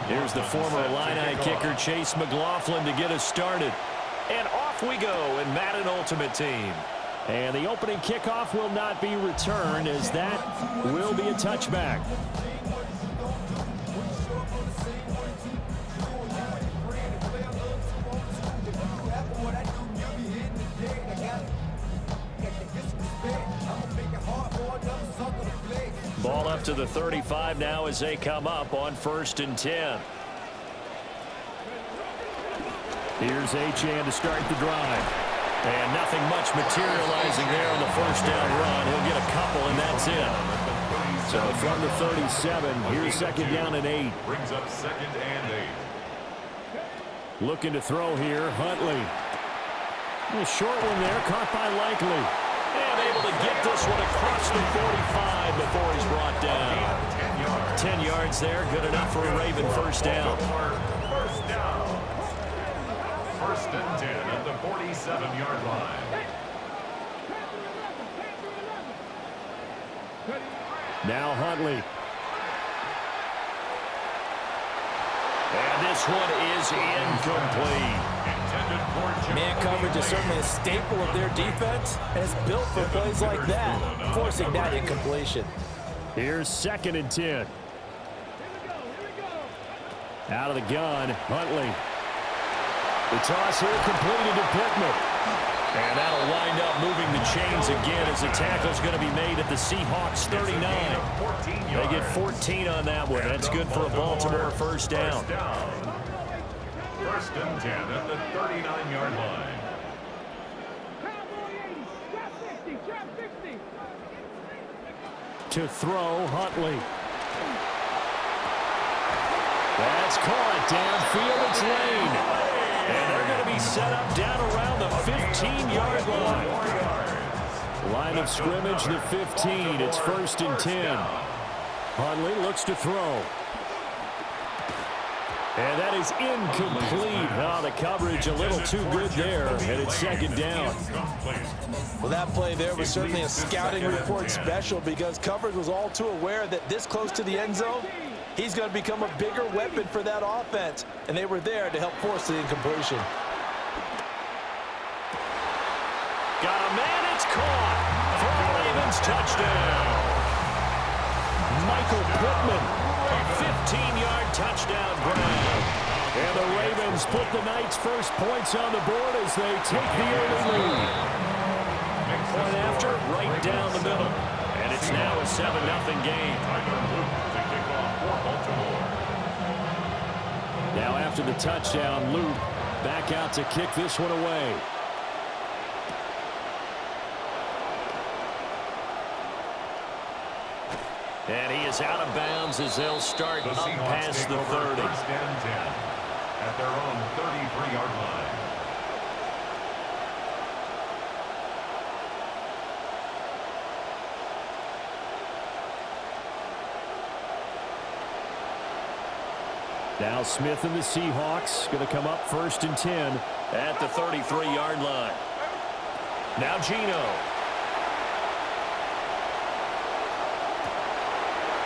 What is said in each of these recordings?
Here's the former Illini kicker, Chase McLaughlin, to get us started. And off we go in Madden Ultimate Team. And the opening kickoff will not be returned, as that will be a touchback. Ball up to the 35 now as they come up on 1st and 10. Here's Achane to start the drive. And nothing much materializing there on the first down run. He'll get a couple, and that's it. So from the 37, here's 2nd down and 8. Brings up 2nd and 8. Looking to throw here, Huntley. A short one there, caught by Likely. And able to get this one across the 45 before he's brought down. 10 yards there, good enough for a Raven first down. First down. 1st and 10 at the 47-yard line. Now Huntley. And this one is incomplete. Man coverage is certainly a staple of their defense, and it's built for plays like that, forcing that incompletion. Here's 2nd and 10. Out of the gun, Huntley. The toss here completed to Pittman. And that'll wind up moving the chains again as the tackle's going to be made at the Seahawks 39. They get 14 on that one. That's good for a Baltimore first down. 1st and 10 at the 39-yard line. To throw, Huntley. That's caught downfield. It's Lane. And they're going to be set up down around the 15-yard line. Line of scrimmage, the 15. It's 1st and 10. Huntley looks to throw. And that is incomplete. Oh, the coverage a little too good there, and it's 2nd down. Well, that play there was certainly a scouting report special, because coverage was all too aware that this close to the end zone, he's going to become a bigger weapon for that offense, and they were there to help force the incompletion. Got a man, it's caught. For the Ravens, touchdown. Michael Pittman, a 15-yard touchdown grab. And the Ravens put the Knights' first points on the board as they take the early lead. Point after, right down the middle. And it's now a 7-0 game. Now after the touchdown, Luke back out to kick this one away. And he is out of bounds as they'll start up past the 30. 1st and 10 at their own 33-yard line. Now Smith and the Seahawks going to come up 1st and 10 at the 33-yard line. Now Geno.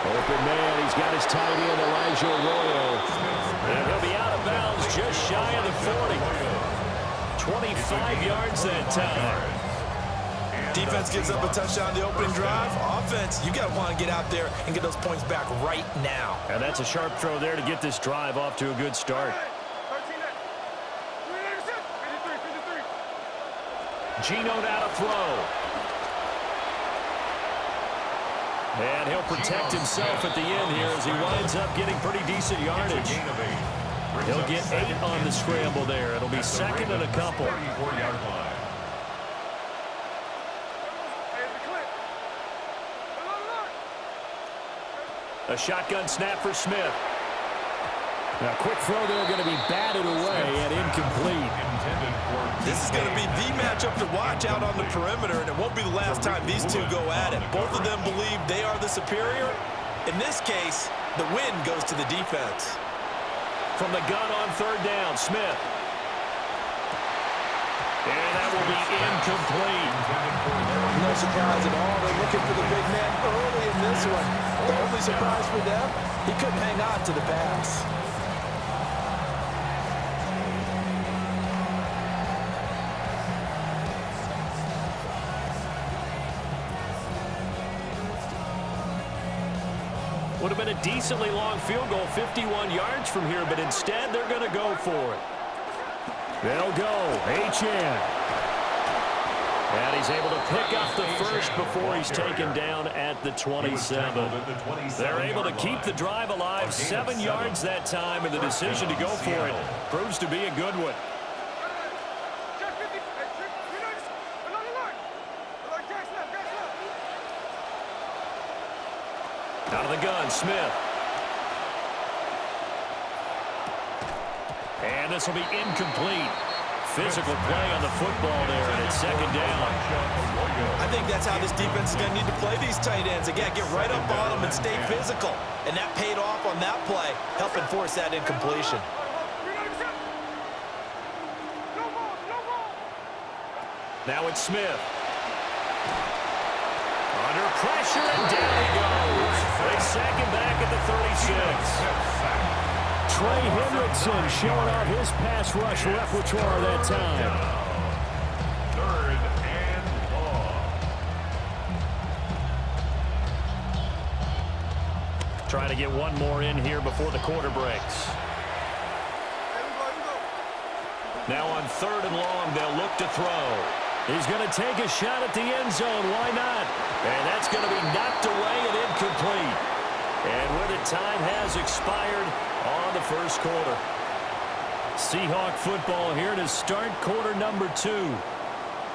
Open man, he's got his tight end, Elijah Arroyo. And he'll be out of bounds just shy of the 40. 25 yards that time. Defense gives up a touchdown the opening drive. Offense, you got to want to get out there and get those points back right now. And that's a sharp throw there to get this drive off to a good start. Geno now to throw. And he'll protect himself at the end here as he winds up getting pretty decent yardage. He'll get 8 on the scramble there. It'll be 2nd and a couple. A shotgun snap for Smith. Now, quick throw there, going to be batted away and incomplete. This is going to be the matchup to watch out on the perimeter, and it won't be the last time these two go at it. Both of them believe they are the superior. In this case, the win goes to the defense. From the gun on 3rd down, Smith. And that will be incomplete. No surprise at all. They're looking for the big man early in this one. The only surprise for them, he couldn't hang on to the pass. Would have been a decently long field goal, 51 yards from here, but instead they're going to go for it. They'll go. H.N. And he's able to pick up the first before he's taken down at the 27. They're able to keep the drive alive, 7 yards that time, and the decision to go for it proves to be a good one. Out of the gun, Smith. And this will be incomplete. Physical play on the football there, and it's second down. I think that's how this defense is going to need to play these tight ends. Again, get right up on them and stay physical. And that paid off on that play, helping force that incompletion. Now it's Smith. Under pressure, and down he goes. They sack him back at the 36. Trey Hendrickson showing off his pass rush repertoire that time. Third and long. Trying to get one more in here before the quarter breaks. Now on third and long, they'll look to throw. He's going to take a shot at the end zone. Why not? And that's going to be knocked away and incomplete. And with it, time has expired on the first quarter. Seahawk football here to start quarter number 2,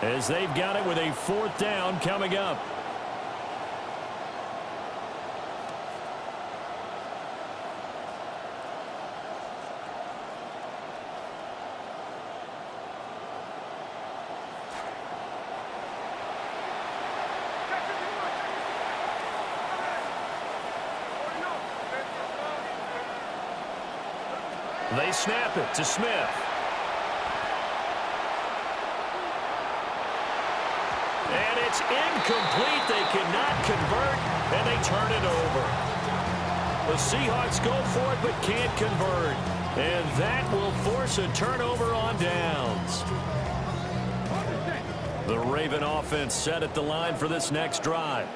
as they've got it with a 4th down coming up. They snap it to Smith. And it's incomplete. They cannot convert, and they turn it over. The Seahawks go for it but can't convert. And that will force a turnover on downs. The Raven offense set at the line for this next drive.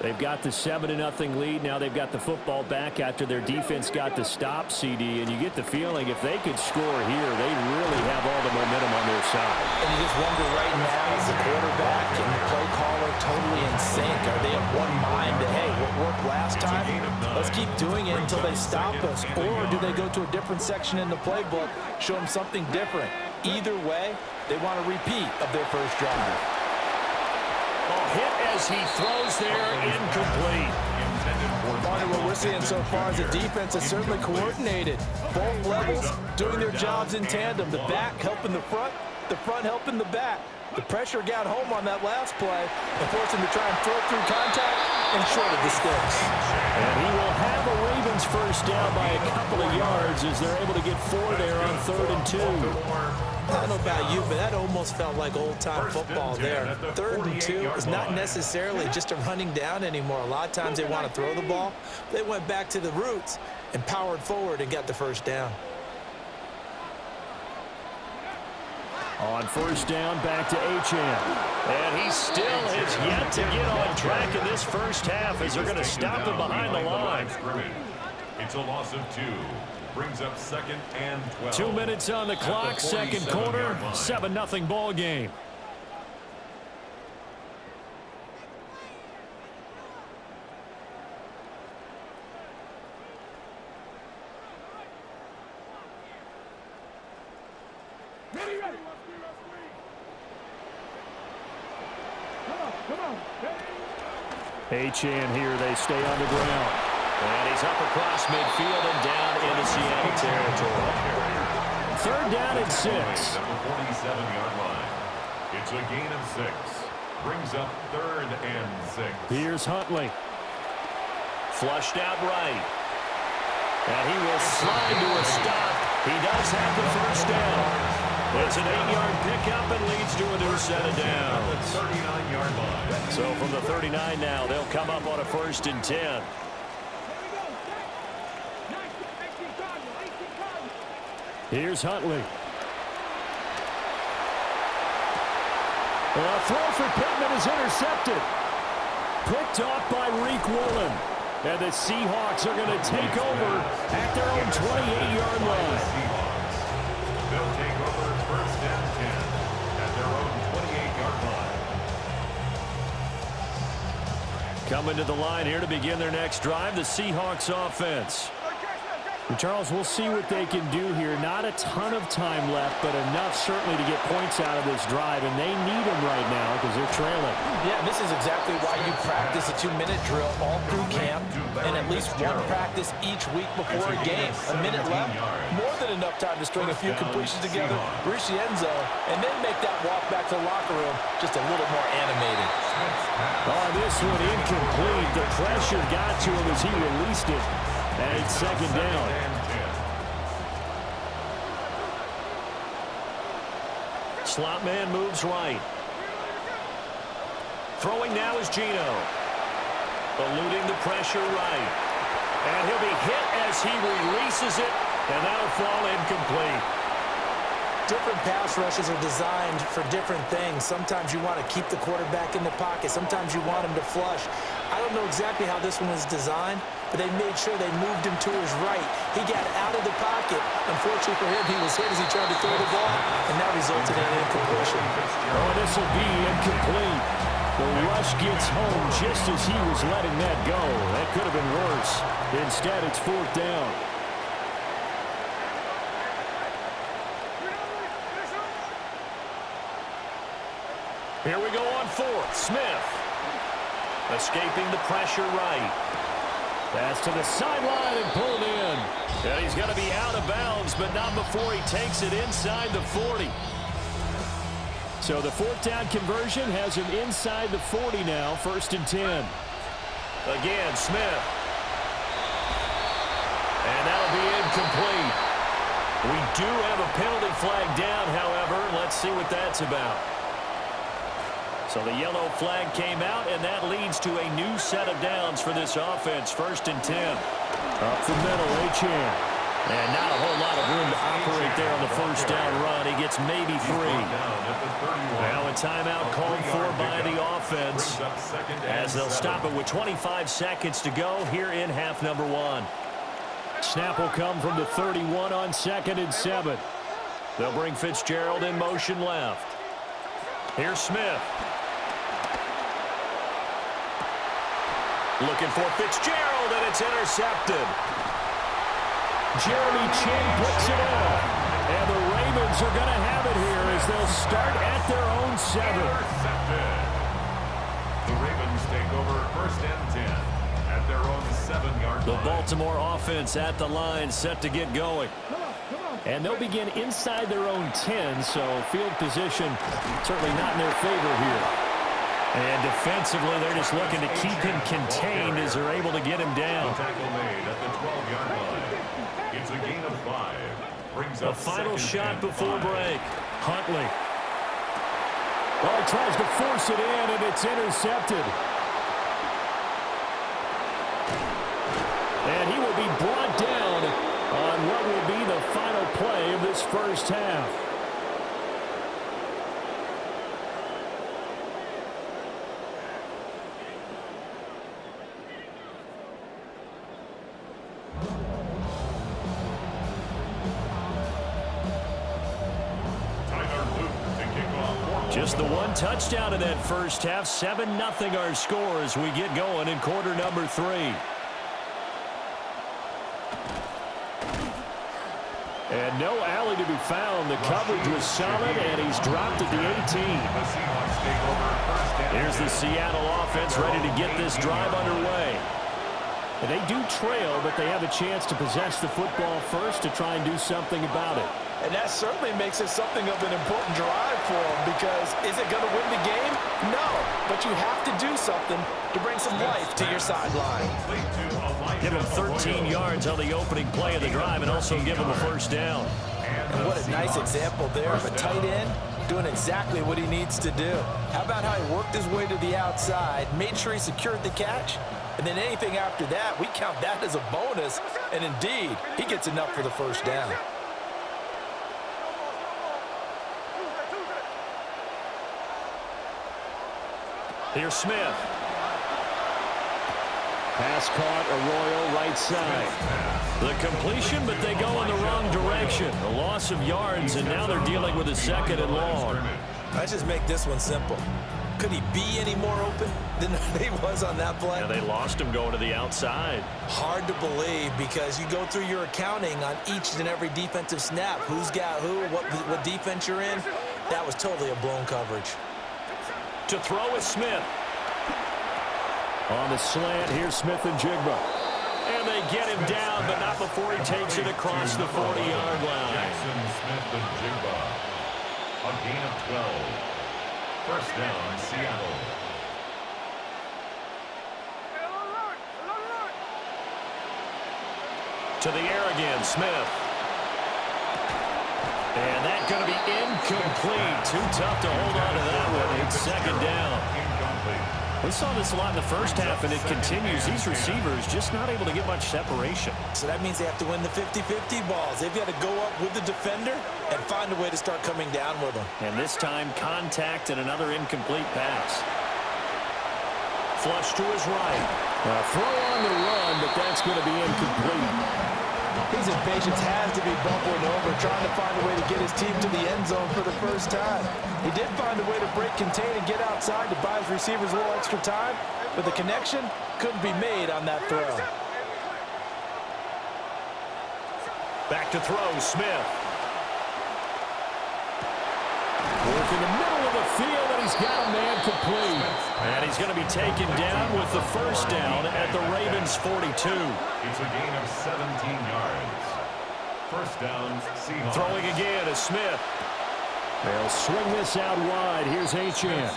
They've got the 7-0 lead. Now they've got the football back after their defense got the stop, CD. And you get the feeling if they could score here, they really have all the momentum on their side. And you just wonder right now, is the quarterback and the play caller totally in sync? Are they of one mind that, hey, what worked last time, let's keep doing it until they stop us? Or do they go to a different section in the playbook, show them something different? Either way, they want a repeat of their first drive. Hit as he throws there, incomplete. What we're seeing so far is the defense is certainly coordinated. Both levels doing their jobs in tandem. The back helping the front helping the back. The pressure got home on that last play and forced him to try and throw through contact and short of the sticks. And he will have a Ravens first down by a couple of yards as they're able to get 4 there on 3rd and 2. I don't know about you, but that almost felt like old-time football there. 3rd and 2 is not necessarily just a running down anymore. A lot of times they want to throw the ball. They went back to the roots and powered forward and got the first down. On first down, back to H.N. And he still has yet to get on track in this first half as they're going to stop him behind the line. It's a loss of 2. Brings up 2nd and 12. 2 minutes on the clock, second quarter, 7-0 ball game. H.N. here, they stay on the ground. And he's up across midfield and down into Seattle territory. 3rd down and 6. At the 47-yard line. It's a gain of 6. Brings up 3rd and 6. Here's Huntley. Flushed out right. And he will slide to a stop. He does have the first down. It's an 8-yard pickup and leads to a new set of downs. 39-yard line. So from the 39 now, they'll come up on a 1st and 10. Here's Huntley. A throw for Pittman is intercepted. Picked off by Reek Woolen. And the Seahawks are going to take over at their own 28-yard line. They'll take over 1st and 10 at their own 28-yard line. Coming to the line here to begin their next drive, the Seahawks offense. Charles, we'll see what they can do here. Not a ton of time left, but enough certainly to get points out of this drive, and they need them right now because they're trailing. Yeah, this is exactly why you practice a 2-minute drill all through camp and at least one practice each week before a game. A minute left, more than enough time to string a few completions together, reach the end zone, and then make that walk back to the locker room just a little more animated. Oh, this one incomplete. The pressure got to him as he released it. And it's 2nd down. Slot man moves right. Throwing now is Geno. Eluding the pressure right. And he'll be hit as he releases it. And that'll fall incomplete. Different pass rushes are designed for different things. Sometimes you want to keep the quarterback in the pocket. Sometimes you want him to flush. I don't know exactly how this one was designed, but they made sure they moved him to his right. He got out of the pocket. Unfortunately for him, he was hit as he tried to throw the ball, and that resulted in an incompletion. Oh, this will be incomplete. The rush gets home just as he was letting that go. That could have been worse. Instead, it's 4th down. Here we go on 4th. Smith. Escaping the pressure right. Pass to the sideline and pulled in. And he's going to be out of bounds, but not before he takes it inside the 40. So the 4th down conversion has him inside the 40 now, 1st and 10. Again, Smith. And that'll be incomplete. We do have a penalty flag down, however. Let's see what that's about. So the yellow flag came out, and that leads to a new set of downs for this offense. 1st and 10. Up the middle, Achane. And not a whole lot of room to operate there on the 1st down run. He gets maybe 3. Now a timeout called for by the offense as they'll stop it with 25 seconds to go here in half number 1. Snap will come from the 31 on 2nd and 7. They'll bring Fitzgerald in motion left. Here's Smith. Looking for Fitzgerald, and it's intercepted. Jeremy Chin picks it off. And the Ravens are going to have it here as they'll start at their own 7. The Ravens take over 1st and 10 at their own 7-yard line. The Baltimore offense at the line set to get going. And they'll begin inside their own 10, so field position certainly not in their favor here. And defensively, they're just looking to keep him contained as they're able to get him down. Tackle made at the 12-yard line. It's a gain of 5. Brings A up final 2nd shot and before 5. break. Huntley. Well, he tries to force it in, and it's intercepted. And he will be brought down on what will be the final play of this 1st half. Just the one touchdown in that 1st half. 7-0 our score as we get going in quarter number 3. And no alley to be found. The coverage was solid, and he's dropped at the 18. Here's the Seattle offense ready to get this drive underway. And they do trail, but they have a chance to possess the football first to try and do something about it. And that certainly makes it something of an important drive for them, because is it going to win the game? No, but you have to do something to bring some life to your sideline. Give him 13 yards on the opening play of the drive and also give him a 1st down. And And what a nice example there of a tight end doing exactly what he needs to do. How about how he worked his way to the outside, made sure he secured the catch, and then anything after that, we count that as a bonus. And indeed, he gets enough for the first down. Here's Smith. Pass caught, Arroyo right side. The completion, but they go in the wrong direction. A loss of yards, and now they're dealing with a second and long. Let's just make this one simple. Could he be any more open than he was on that play? Yeah, they lost him going to the outside. Hard to believe because you go through your accounting on each and every defensive snap. Who's got who, what defense you're in. That was totally a blown coverage. To throw is Smith. On the slant, here's Smith and Jigba. And they get him down, but not before he takes it across the 40-yard line. Jackson, Smith, and Jigba. A gain of 12. First down, Seattle. To the air again, Smith. And that's going to be incomplete. Too tough to hold on to that one. It's second down. Incomplete. We saw this a lot in the first half, and it continues. These receivers just not able to get much separation. So that means they have to win the 50-50 balls. They've got to go up with the defender and find a way to start coming down with them. And this time, contact and another incomplete pass. Flush to his right. Throw on the run, but that's going to be incomplete. His impatience has to be bubbling over, trying to find a way to get his team to the end zone for the first time. He did find a way to break, contain, and get outside to buy his receivers a little extra time, but the connection couldn't be made on that throw. Back to throw, Smith. Work in the middle of the field, and he's got a man complete. And he's going to be taken down with the first down at the Ravens' 42. It's a gain of 17 yards. First down, Seahawks. Throwing again is Smith. They'll swing this out wide. Here's Achane.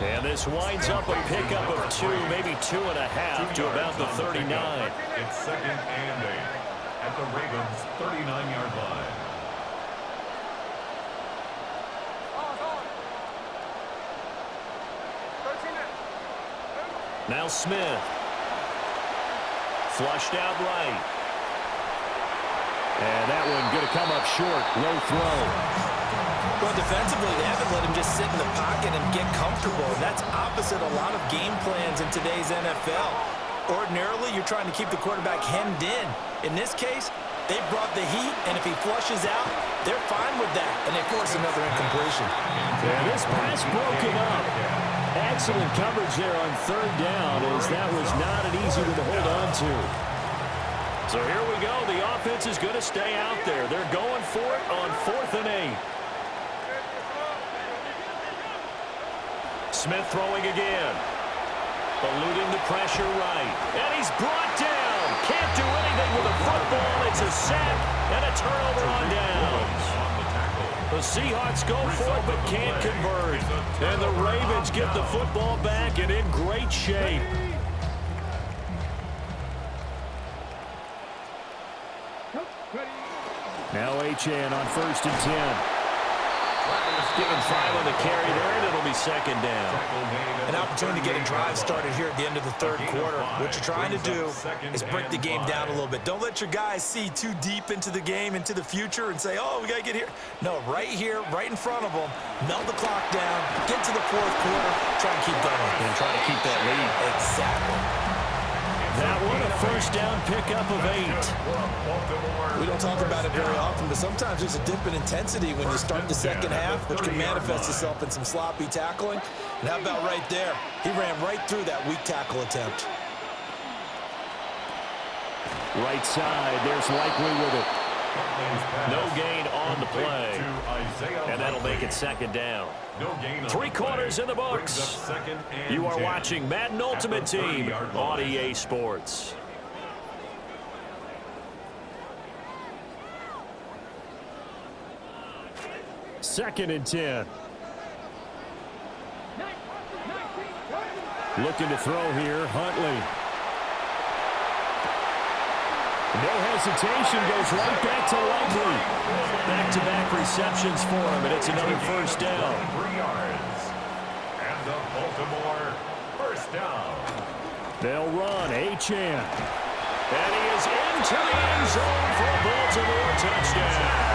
And this winds up a pickup of 2, maybe 2.5 to about the 39. It's second and 8 at the Ravens' 39-yard line. Now Smith. Flushed out right. And that one going to come up short. Low throw. Well, defensively, they haven't let him just sit in the pocket and get comfortable. And that's opposite a lot of game plans in today's NFL. Ordinarily, you're trying to keep the quarterback hemmed in. In this case, they brought the heat, and if he flushes out, they're fine with that. And they force another incompletion. And this pass broken up. Excellent coverage there on third down, as that was not an easy one to hold on to. So here we go. The offense is going to stay out there. They're going for it on 4th and 8. Smith throwing again. Eluding the pressure right. And he's brought down. Can't do anything with a football. It's a sack and a turnover on downs. The Seahawks go for it but can't convert. And the Ravens get the football back and in great shape. Now Achane on 1st and 10. Given 5 on the carry there, and it'll be second down. An opportunity to get a drive started here at the end of the third quarter. What you're trying to do is break the game down a little bit. Don't let your guys see too deep into the game, into the future, and say, oh, we got to get here. No, right here, right in front of them, melt the clock down, get to the fourth quarter, try and keep going. And try to keep that lead. Exactly. That one, a first down pickup of 8. We don't talk about it very often, but sometimes there's a dip in intensity when you start the second half, which can manifest itself in some sloppy tackling. And how about right there? He ran right through that weak tackle attempt. Right side, there's Likely with it. No gain on the play. And that'll make it second down. 3 quarters in the books. You are watching Madden Ultimate Team on EA Sports. Second and 10. Looking to throw here, Huntley. No hesitation, goes right back to Likely. Back-to-back receptions for him, and it's another first down. 3 yards. And the Baltimore first down. They'll run Achane. And he is into the end zone for a Baltimore touchdown.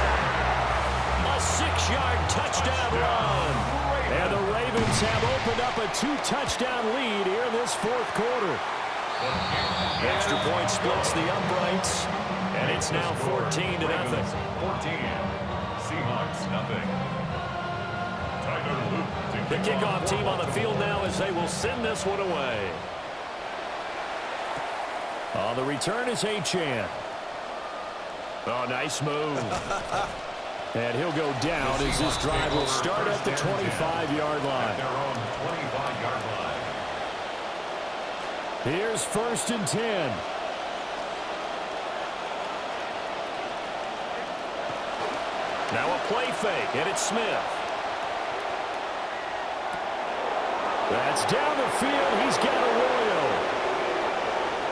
A 6-yard touchdown run. And the Ravens have opened up a 2-touchdown lead here in this fourth quarter. Extra point splits the uprights, and it's now 14-0. 14. Seahawks, nothing. The kickoff team on the field now as they will send this one away. On the return is Achane. Oh, nice move. And he'll go down as this drive will start at the 25-yard line. Their own 25-yard line. Here's 1st and 10. Now a play fake, and it's Smith. That's down the field. He's got Arroyo.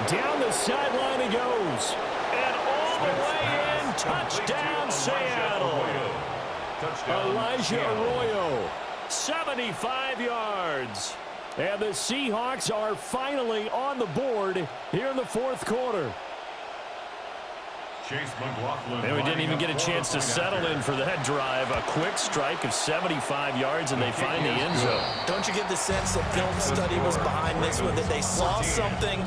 Down the sideline he goes. And all the way in. Touchdown, Seattle. Elijah Arroyo, 75 yards. And the Seahawks are finally on the board here in the fourth quarter. Chase McLaughlin. And we didn't even get a chance to settle in for that drive. A quick strike of 75 yards, and they find the end zone. Don't you get the sense that film study was behind this one, that they saw something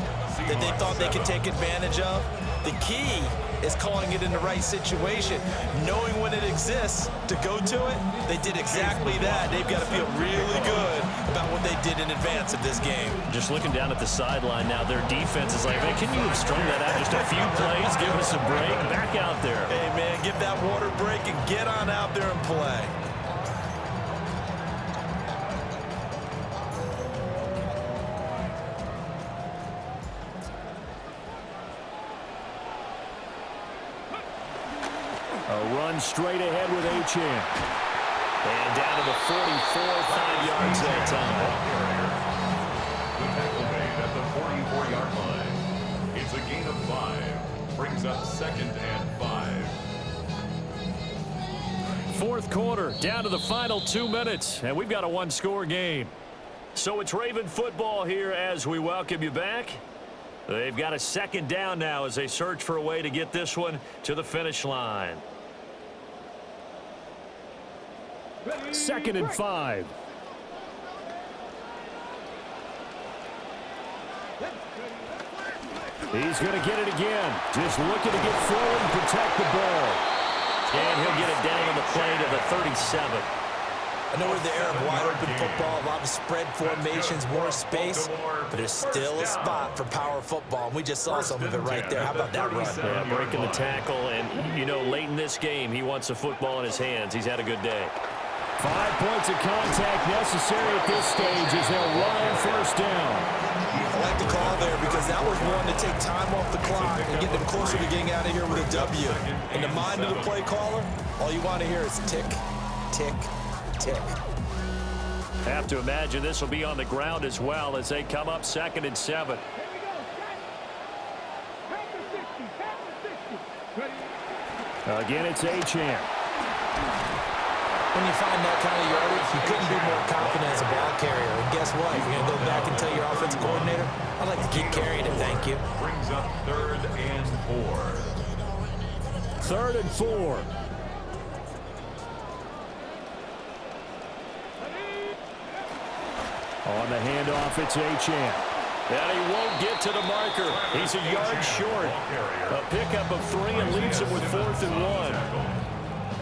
that they thought they could take advantage of? The key is calling it in the right situation, knowing when it exists to go to it. They did exactly that. They've got to feel really good about what they did in advance of this game. Just looking down at the sideline now, their defense is like, man, can you have strung that out just a few plays? Give us a break. Back out there. Hey, man, give that water break and get on out there and play. A run straight ahead with Achane. And down to the 44, 5 yards that time. The tackle made at the 44-yard line. It's a gain of 5. Brings up 2nd and 5. Fourth quarter, down to the final 2 minutes, and we've got a one-score game. So it's Raven football here as we welcome you back. They've got a second down now as they search for a way to get this one to the finish line. 2nd and 5. He's going to get it again. Just looking to get forward and protect the ball. And he'll get it down on the play to the 37. I know we're the era of wide open football, a lot of spread formations, more space, but there's still a spot for power football, and we just saw some of it right there. How about that run? Yeah, breaking the tackle, and, you know, late in this game, he wants the football in his hands. He's had a good day. 5 points of contact necessary at this stage as they'll run first down. I like the call there because that was one to take time off the clock and get them closer to getting out of here with a W. In the mind of the play caller, all you want to hear is tick, tick, tick. Have to imagine this will be on the ground as well as they come up 2nd and 7. Again, it's Achane. When you find that kind of yardage, you couldn't be more confident as a ball carrier. And guess what? You're going to go back and tell your offensive coordinator, I'd like to keep carrying it, thank you. Brings up 3rd and 4. 3rd and 4. On the handoff, it's Achane. And he won't get to the marker. He's a yard short. A pickup of 3 and leaves him with 4th and 1.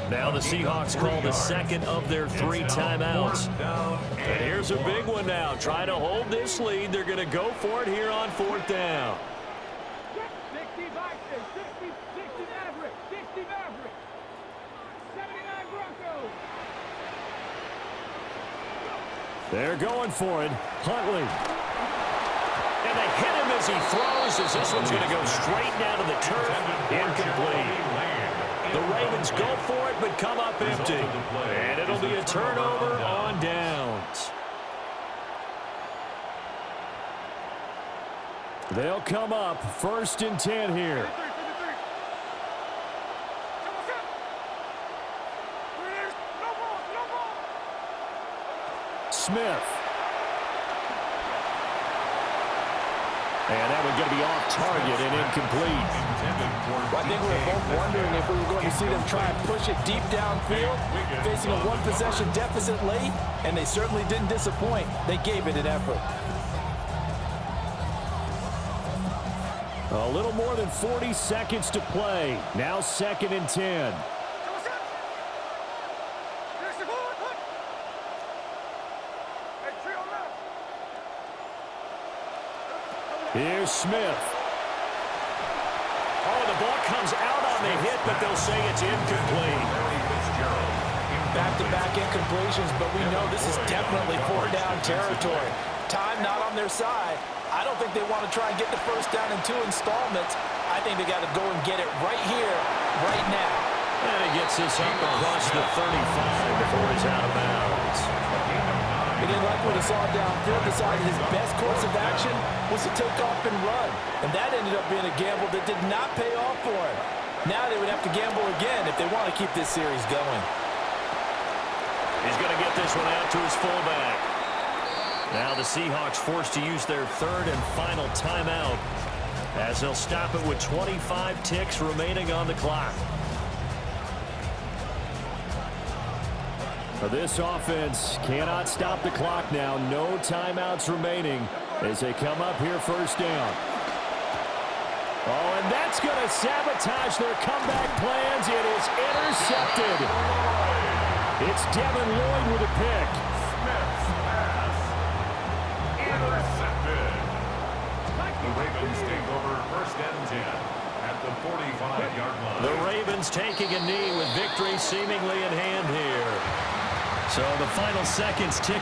Now the Seahawks call the second of their 3 timeouts. And here's a big one now. Trying to hold this lead. They're going to go for it here on 4th down. They're going for it. Huntley. And they hit him as he throws as this one's going to go straight down to the turf. Incomplete. The Ravens go for it but come up empty. And it'll be a turnover on downs. They'll come up 1st and 10 here. Smith. And that one going to be off target and incomplete. Well, I think we were both wondering if we were going to see them try and push it deep downfield, facing a one-possession deficit late, and they certainly didn't disappoint. They gave it an effort. A little more than 40 seconds to play. Now 2nd and 10. Here's Smith. Oh, the ball comes out on the hit, but they'll say it's incomplete. Back-to-back incompletions, but we know this is definitely 4-down territory. Time not on their side. I don't think they want to try and get the first down in 2 installments. I think they got to go and get it right here, right now. And he gets this up across the 35 before he's out of bounds. He didn't like what he saw downfield, decided his best course of action was to take off and run. And that ended up being a gamble that did not pay off for him. Now they would have to gamble again if they want to keep this series going. He's going to get this one out to his fullback. Now the Seahawks forced to use their 3rd and final timeout as they'll stop it with 25 ticks remaining on the clock. This offense cannot stop the clock now. No timeouts remaining as they come up here 1st down. Oh, and that's going to sabotage their comeback plans. It is intercepted. It's Devin Lloyd with a pick. Smith's pass. Intercepted. The Ravens take over 1st and 10 at the 45-yard line. The Ravens taking a knee with victory seemingly in hand here. So the final seconds tick